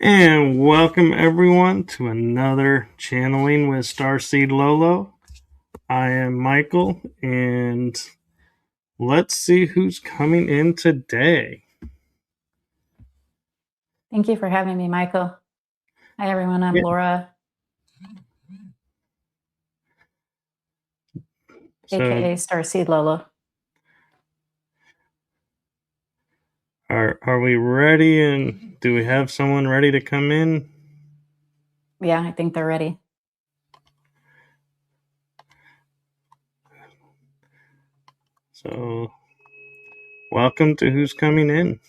And welcome everyone to another channeling with Starseed Lolo. I am Michael, and let's see who's coming in today. Thank you for having me, Michael. Hi, everyone. I'm Laura, aka Starseed Lolo. Are we ready? And do we have someone ready to come in? Yeah, I think they're ready. So, welcome to who's coming in.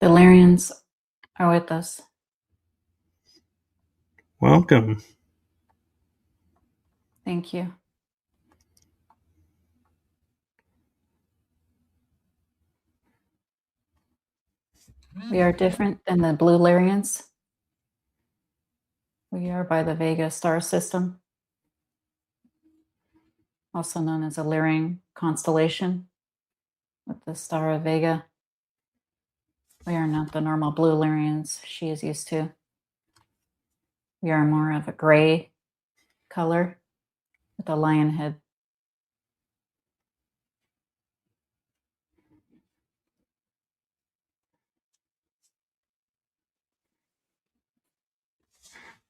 The Lyrians are with us. Welcome. Thank you. We are different than the Blue Lyrians. We are by the Vega star system, also known as a Lyrian constellation with the star of Vega. We are not the normal Blue Lyrians she is used to. We are more of a gray color with a lion head.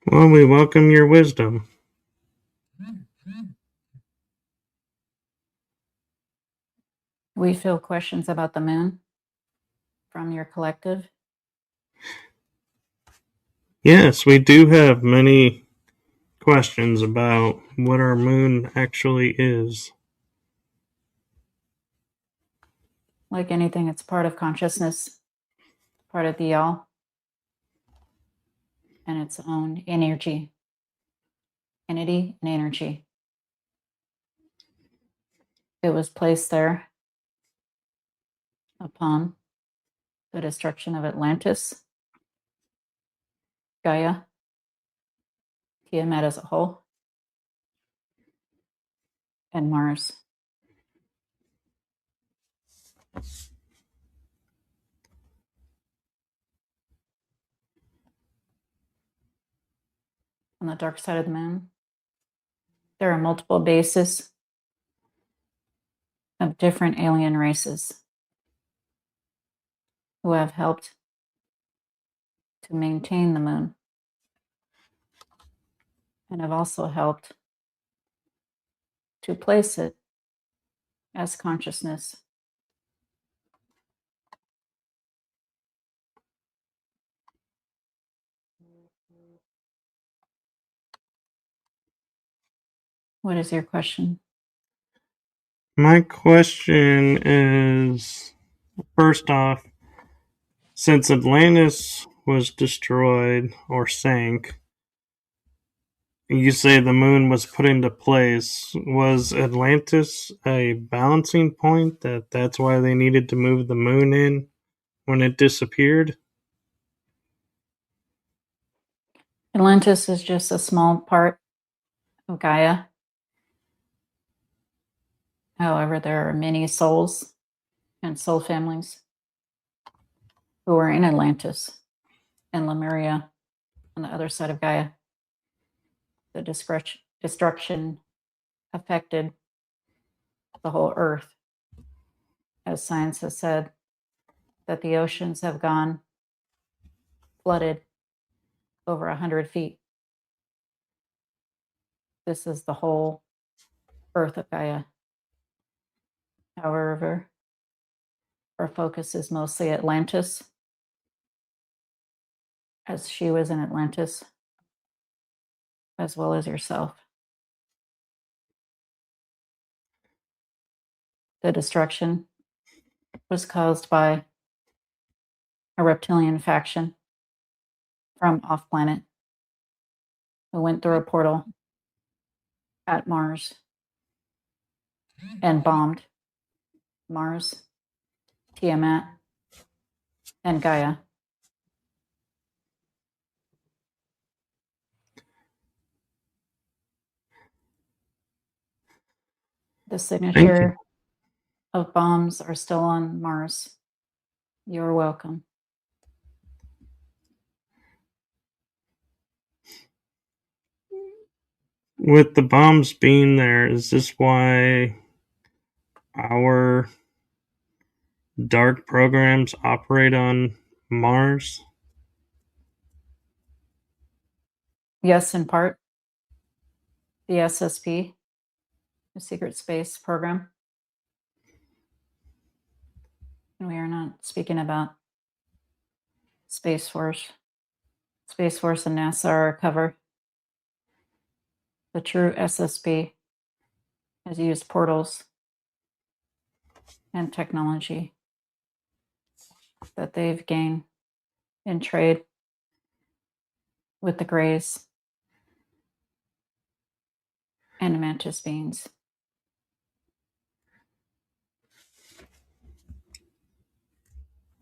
Well, we welcome your wisdom. We feel questions about the moon from your collective. Yes, we do have many questions about what our moon actually is. Like anything, it's part of consciousness, part of the all, and its own entity and energy. It was placed there upon the destruction of Atlantis, Gaia, Tiamat as a whole, and Mars. On the dark side of the moon, there are multiple bases of different alien races who have helped to maintain the moon and have also helped to place it as consciousness. What is your question? My question is, first off, since Atlantis was destroyed or sank, you say the moon was put into place. Was Atlantis a balancing point that's why they needed to move the moon in when it disappeared? Atlantis is just a small part of Gaia. However, there are many souls and soul families who are in Atlantis and Lemuria on the other side of Gaia. The destruction affected the whole earth. As science has said, that the oceans have gone flooded over 100 feet. This is the whole Earth of Gaia. However, our focus is mostly Atlantis, as she was in Atlantis, as well as yourself. The destruction was caused by a reptilian faction from off planet who went through a portal at Mars and bombed Mars, Tiamat, and Gaia. The signature of bombs are still on Mars. You're welcome. With the bombs being there, is this why our dark programs operate on Mars? Yes, in part. The SSP, the Secret Space Program. And we are not speaking about Space Force. Space Force and NASA are a cover. The true SSP has used portals and technology that they've gained in trade with the Greys and Mantis beings.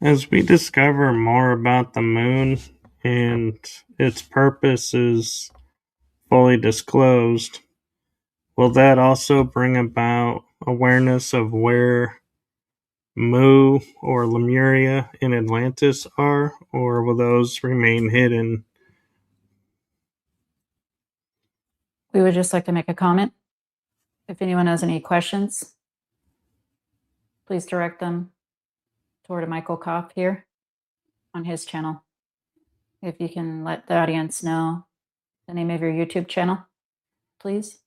As we discover more about the moon and its purpose is fully disclosed, will that also bring about awareness of where Mu or Lemuria and Atlantis are, or will those remain hidden? We would just like to make a comment. If anyone has any questions, please direct them toward Michael Koff here on his channel. If you can let the audience know the name of your YouTube channel, please.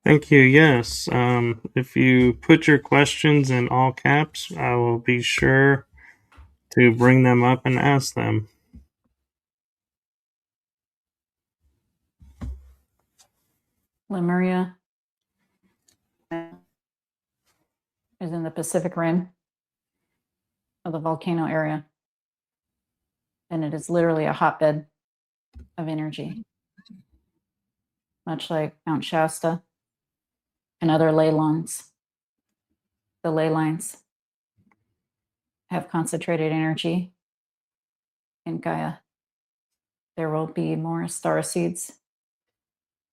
Thank you. Yes. If you put your questions in all caps, I will be sure to bring them up and ask them. Lemuria is in the Pacific Rim of the volcano area, and it is literally a hotbed of energy, much like Mount Shasta and other ley lines. The ley lines have concentrated energy in Gaia. There will be more starseeds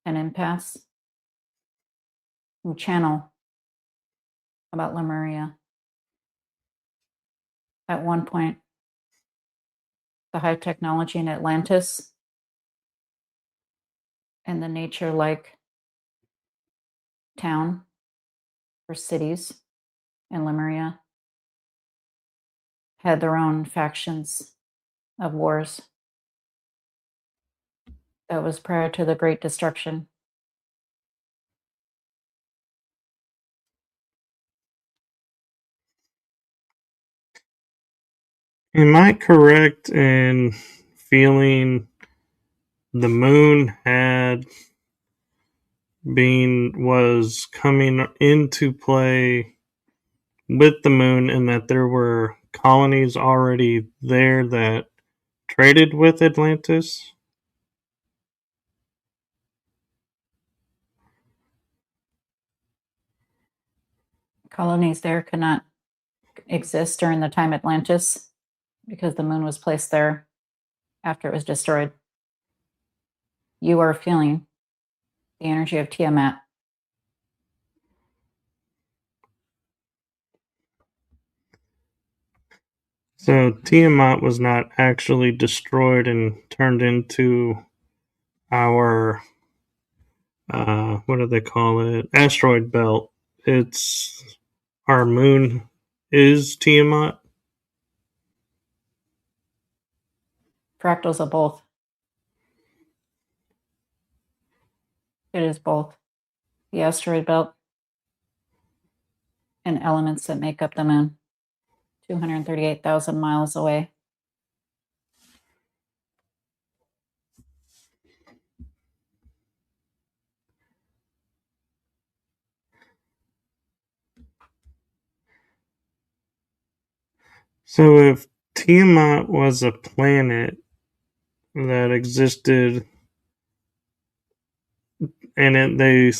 and empaths who channel about Lemuria. At one point, the high technology in Atlantis and the nature-like town or cities in Lemuria had their own factions of wars. That was prior to the Great Destruction. Am I correct in feeling the moon was coming into play with the moon, and that there were colonies already there that traded with Atlantis? Colonies there could not exist during the time Atlantis because the moon was placed there after it was destroyed. You are feeling the energy of Tiamat. So Tiamat was not actually destroyed and turned into our what do they call it? Asteroid belt. It's our moon is Tiamat. Fractals of both. It is both the asteroid belt and elements that make up the moon, 238,000 miles away. So if Tiamat was a planet that existed and they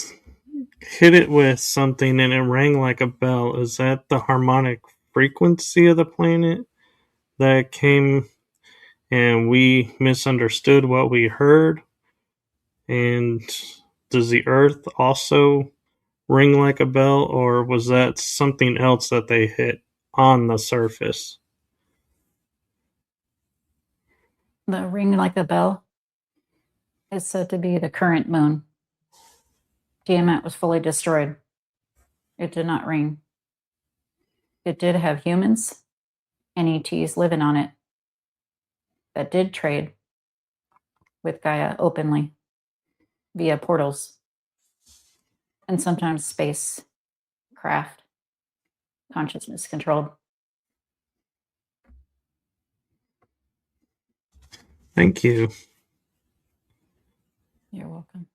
hit it with something and it rang like a bell, is that the harmonic frequency of the planet that came and we misunderstood what we heard? And does the earth also ring like a bell, or was that something else that they hit on the surface? The ring like a bell is said to be the current moon. Tiamat was fully destroyed. It did not ring. It did have humans and ETs living on it that did trade with Gaia openly via portals and sometimes space craft, consciousness controlled. Thank you. You're welcome.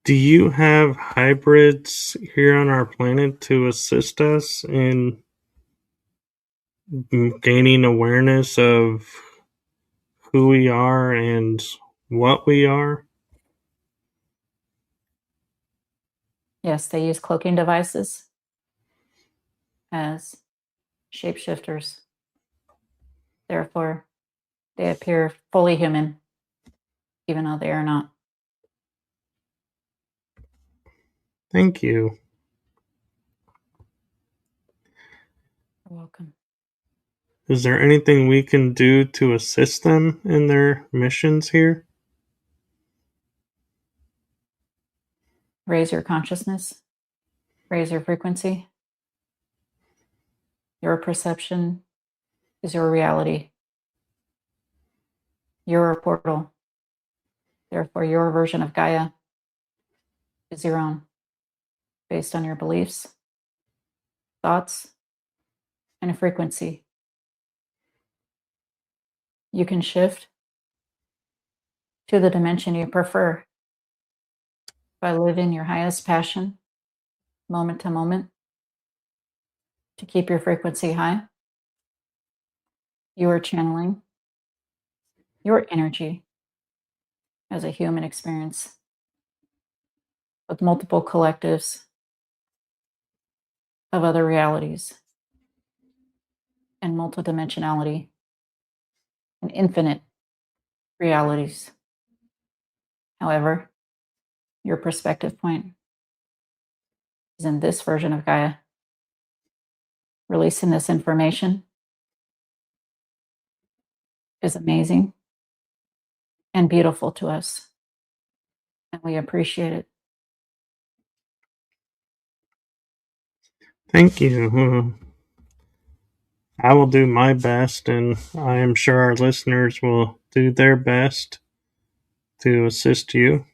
Do you have hybrids here on our planet to assist us in gaining awareness of who we are and what we are? Yes, they use cloaking devices as shapeshifters. Therefore, they appear fully human, even though they are not. Thank you. You're welcome. Is there anything we can do to assist them in their missions here? Raise your consciousness, raise your frequency. Your perception is your reality. You're a portal. Therefore, your version of Gaia is your own, based on your beliefs, thoughts, and a frequency. You can shift to the dimension you prefer by living your highest passion, moment to moment, to keep your frequency high. You are channeling your energy as a human experience with multiple collectives of other realities and multidimensionality and infinite realities. However, your perspective point is in this version of Gaia. Releasing this information is amazing and beautiful to us, and we appreciate it. Thank you. I will do my best, and I am sure our listeners will do their best to assist you.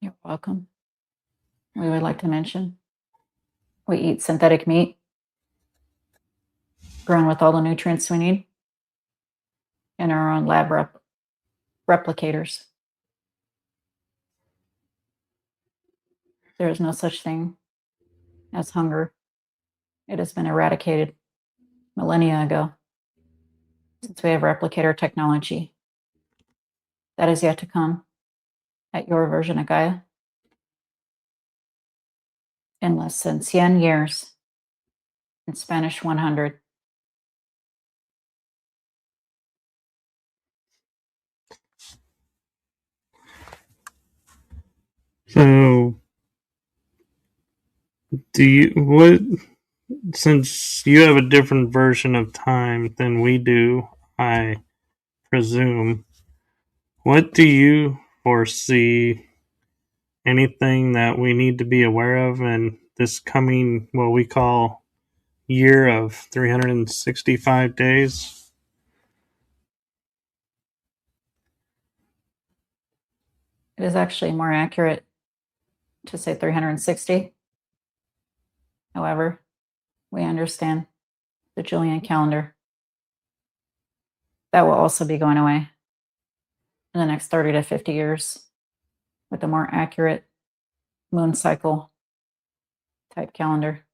You're welcome. We would like to mention we eat synthetic meat grown with all the nutrients we need and our own lab replicators. There is no such thing as hunger. It has been eradicated millennia ago since we have replicator technology. That is yet to come at your version of Gaia in less than 100 years, in Spanish 100. So, do you what? Since you have a different version of time than we do, I presume. What do you foresee? Anything that we need to be aware of in this coming, what we call year of 365 days? It is actually more accurate to say 360. However, we understand the Julian calendar. That will also be going away in the next 30 to 50 years with a more accurate moon cycle type calendar.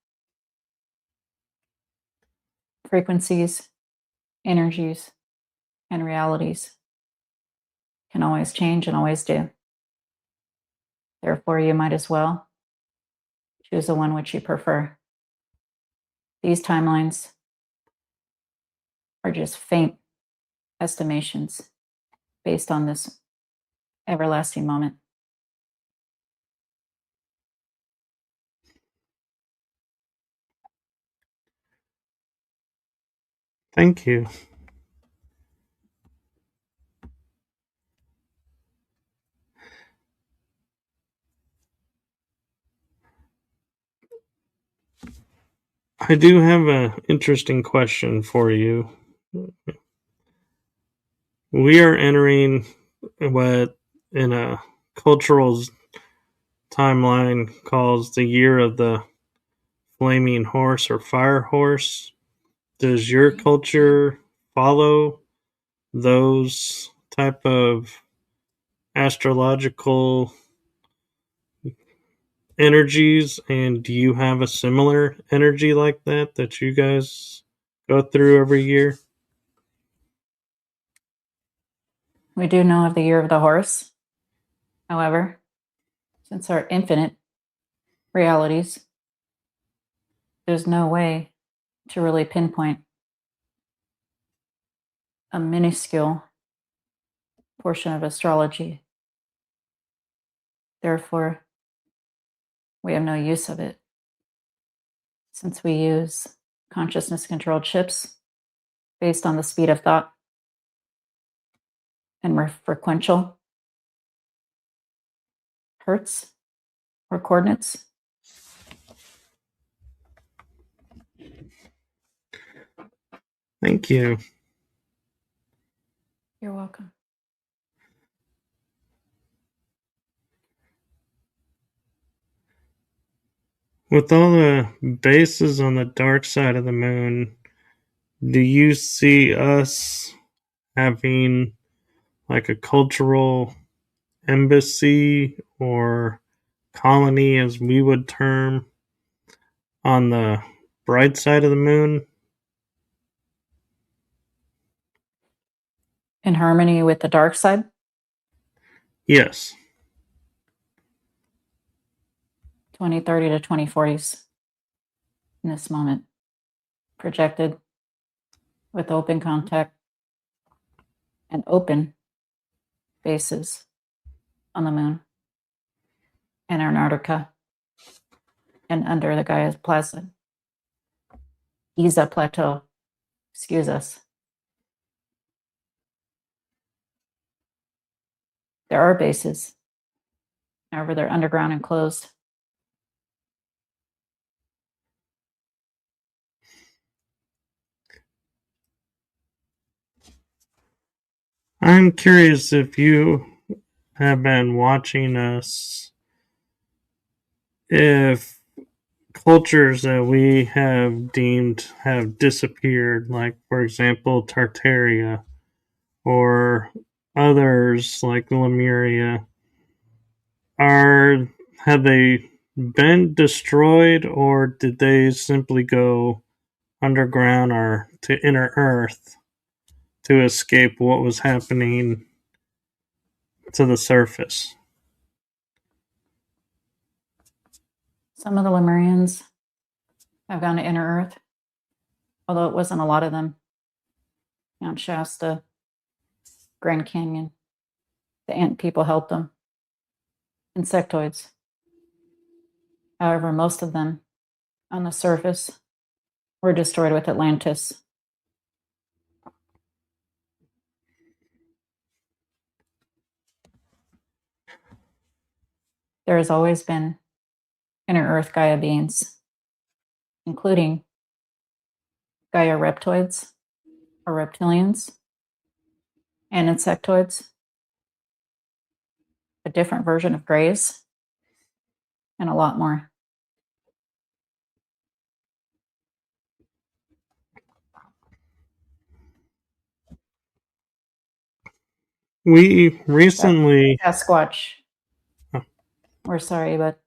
Frequencies, energies, and realities can always change and always do. Therefore, you might as well choose the one which you prefer. These timelines are just faint estimations based on this everlasting moment. Thank you. I do have an interesting question for you. We are entering what in a cultural timeline calls the year of the flaming horse or fire horse. Does your culture follow those type of astrological energies, and do you have a similar energy like that you guys go through every year? We do know of the year of the horse. However, since our infinite realities, there's no way to really pinpoint a minuscule portion of astrology. Therefore, we have no use of it. Since we use consciousness controlled chips based on the speed of thought and we're frequential hertz or coordinates. Thank you. You're welcome. With all the bases on the dark side of the moon, do you see us having like a cultural embassy or colony, as we would term, on the bright side of the moon? In harmony with the dark side? Yes. 2030 to 2040s in this moment, projected with open contact and open bases on the moon and Antarctica and under the Gaia Plaza, Giza Plateau, excuse us. There are bases, however, they're underground and closed. I'm curious if you have been watching us, if cultures that we have deemed have disappeared, like, for example, Tartaria, or others like Lemuria, are have they been destroyed, or did they simply go underground or to inner Earth to escape what was happening to the surface? Some of the Lemurians have gone to inner Earth, although it wasn't a lot of them. Mount Shasta, Grand Canyon, the ant people helped them. Insectoids. However, most of them on the surface were destroyed with Atlantis. there has always been inner Earth Gaia beings, including Gaia reptoids or reptilians and insectoids, a different version of grays, and a lot more. We recently. Sasquatch. Oh, We're sorry, but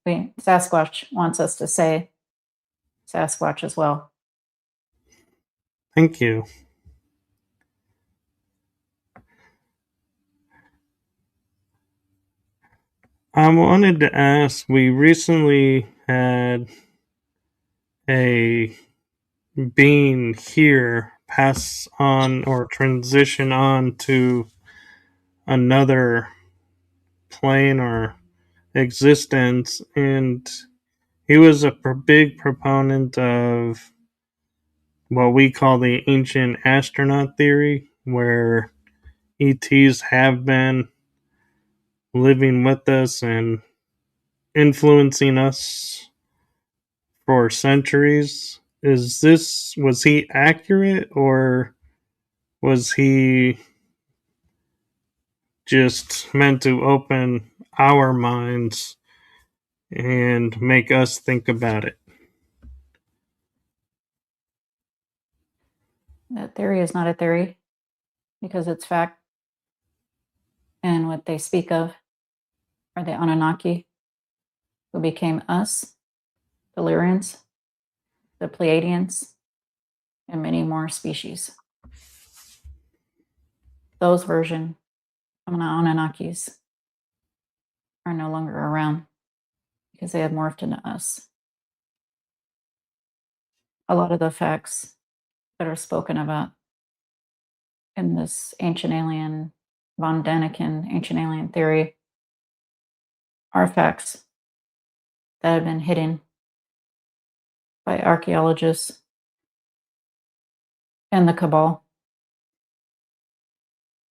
Sasquatch wants us to say Sasquatch as well. thank you. I wanted to ask, we recently had a being here pass on or transition on to another plane or existence, and he was a big proponent of what we call the ancient astronaut theory, where ETs have been living with us and influencing us for centuries. Was he accurate, or was he just meant to open our minds and make us think about it? That theory is not a theory because it's fact. And what they speak of are the Anunnaki who became us, the Lyrians, the Pleiadians, and many more species. Those version of Anunnakis are no longer around because they have morphed into us. A lot of the facts that are spoken about in this ancient alien, von Daniken ancient alien theory are facts that have been hidden by archaeologists and the cabal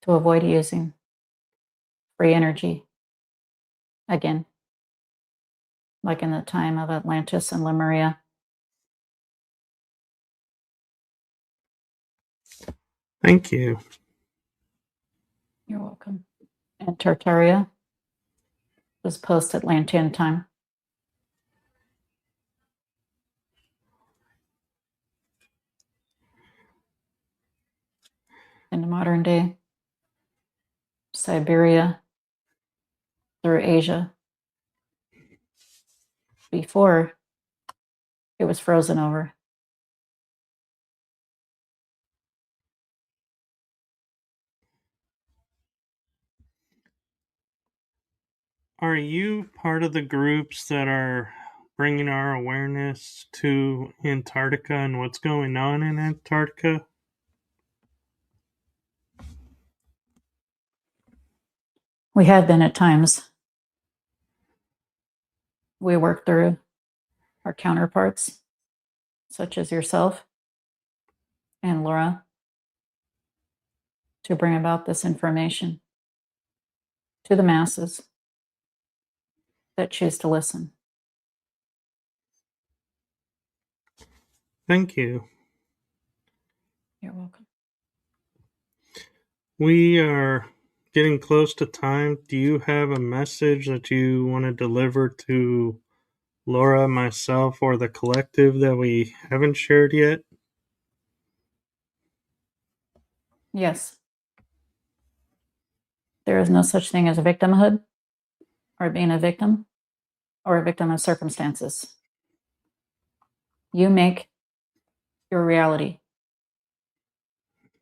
to avoid using free energy again, like in the time of Atlantis and Lemuria. Thank you. You're welcome. And Tartaria was post-Atlantean time. In the modern day, Siberia through Asia, before it was frozen over. Are you part of the groups that are bringing our awareness to Antarctica and what's going on in Antarctica? We have been at times. We work through our counterparts, such as yourself and Laura, to bring about this information to the masses that choose to listen. Thank you. You're welcome. We are getting close to time. Do you have a message that you want to deliver to Laura, myself, or the collective that we haven't shared yet? Yes. There is no such thing as a victimhood or being a victim or a victim of circumstances. You make your reality.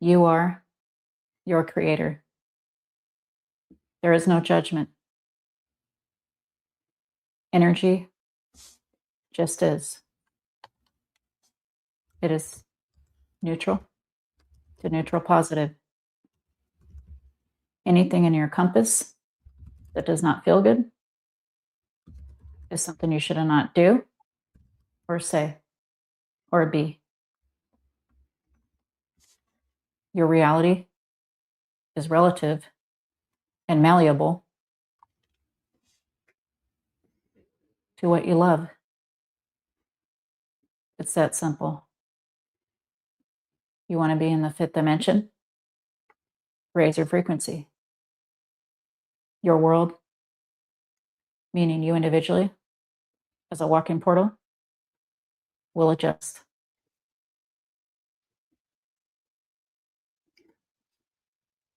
You are your creator. There is no judgment. Energy just is. It is neutral to neutral positive. Anything in your compass that does not feel good is something you should not do or say or be. Your reality is relative and malleable. to what you love. It's that simple. You want to be in the fifth dimension? Raise your frequency. Your world, meaning you individually, as a walking portal, will adjust.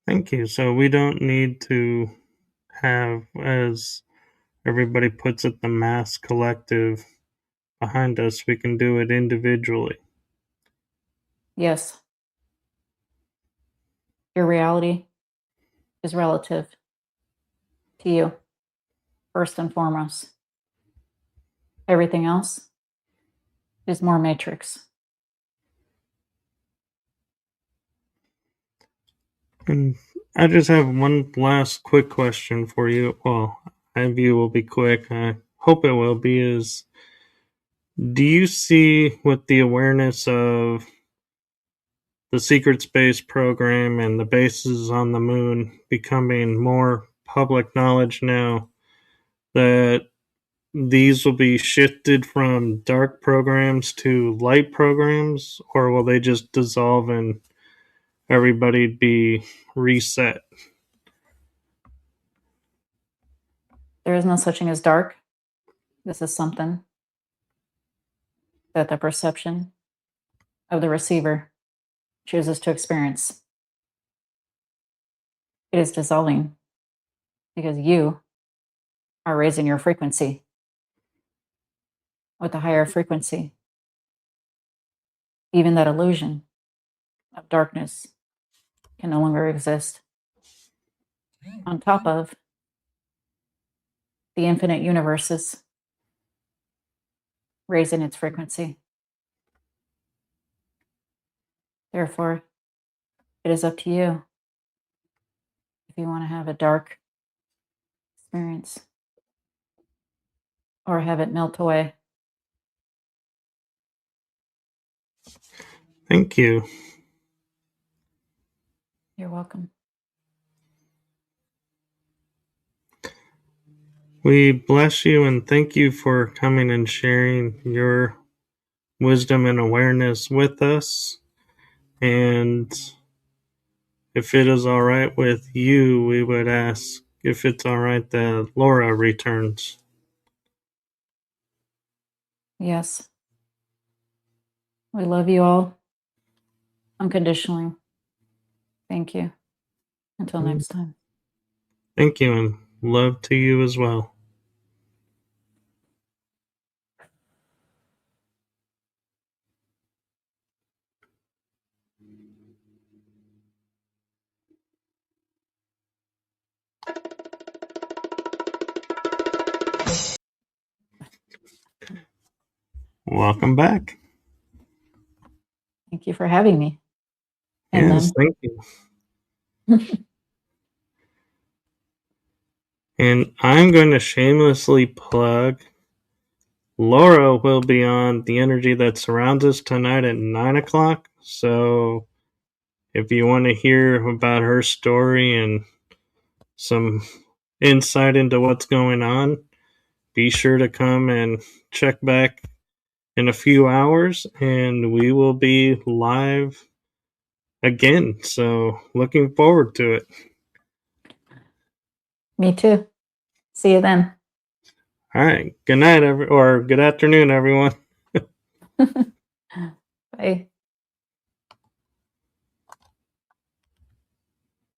Thank you. So we don't need to have, as everybody puts it, the mass collective behind us. We can do it individually. Yes, your reality is relative to you, first and foremost. Everything else is more matrix. And I just have one last quick question for you. Well, I view will be quick. I hope it will be. Is do you see with the awareness of the secret space program and the bases on the moon becoming more public knowledge now that these will be shifted from dark programs to light programs, or will they just dissolve and everybody be reset? There is no such thing as dark. This is something that the perception of the receiver chooses to experience. It is dissolving because you are raising your frequency with a higher frequency. Even that illusion of darkness can no longer exist. On top of the infinite universes raising its frequency. Therefore, it is up to you if you want to have a dark experience or have it melt away. Thank you. You're welcome. We bless you and thank you for coming and sharing your wisdom and awareness with us. And if it is all right with you, we would ask if it's all right that Laura returns. Yes. We love you all unconditionally. Thank you. Until next time. Thank you and love to you as well. Welcome back. Thank you for having me. And yes, thank you. And I'm going to shamelessly plug Laura will be on The Energy That Surrounds Us tonight at 9 o'clock. So if you want to hear about her story and some insight into what's going on, be sure to come and check back in a few hours and we will be live again. So looking forward to it. Me too. See you then. All right. Good night, or good afternoon, everyone. Bye.